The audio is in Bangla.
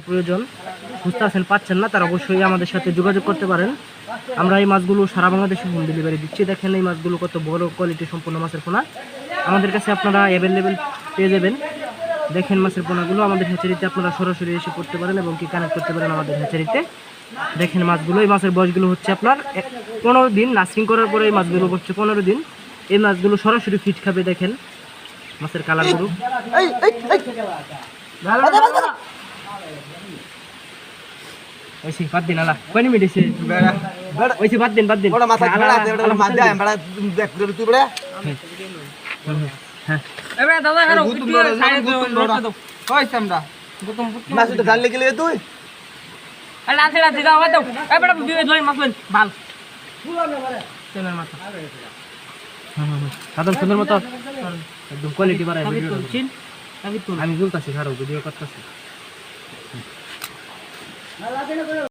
প্রয়োজন বুঝতে আছেন পাচ্ছেন না, তারা অবশ্যই আমাদের সাথে যোগাযোগ করতে পারেন। আমরা এই মাছগুলো সারা বাংলাদেশে হোম ডেলিভারি দিচ্ছি। দেখেন এই মাছগুলো কত বড় কোয়ালিটি সম্পন্ন মাছের পোনা আমাদের কাছে আপনারা অ্যাভেলেবেল পেয়ে যাবেন। দেখেন মাছের পোনাগুলো আমাদের হ্যাচারিতে আপনারা সরাসরি এসে করতে পারেন এবং কি কানেক্ট করতে পারেন আমাদের হ্যাচারিতে। দেখেন মাছগুলো, এই মাছের বয়সগুলো হচ্ছে আপনার 15 দিন। নার্সিং করার পরে এই মাছগুলো হচ্ছে 15 দিন। এই মাছগুলো সরাসরি ফিট খাবে। দেখেন মাছের কালারগুলো ওইসি বাদ দিন আলা কোন মিডিছে ওইসি বাদ দিন ওটা মাথা বেড়া দে ওটা মাছ দেয় বেড়া দেখ তুই বেড়া হ্যাঁ এবারে দাদা হারো গুতুম ধরে দাও কইছ আমরা গুতুম মাছ তো গাল লেগে তুই আরে রাতে দাও দাও এবারে বিয়ে ধরে মাছ ভাল তেলের মাথা সাধারণ সুন্দর মতো একদম কোয়ালিটি বাড়ায় ভিডিও আমি তুলতাছি, খারাপ ভিডিও করতেছি।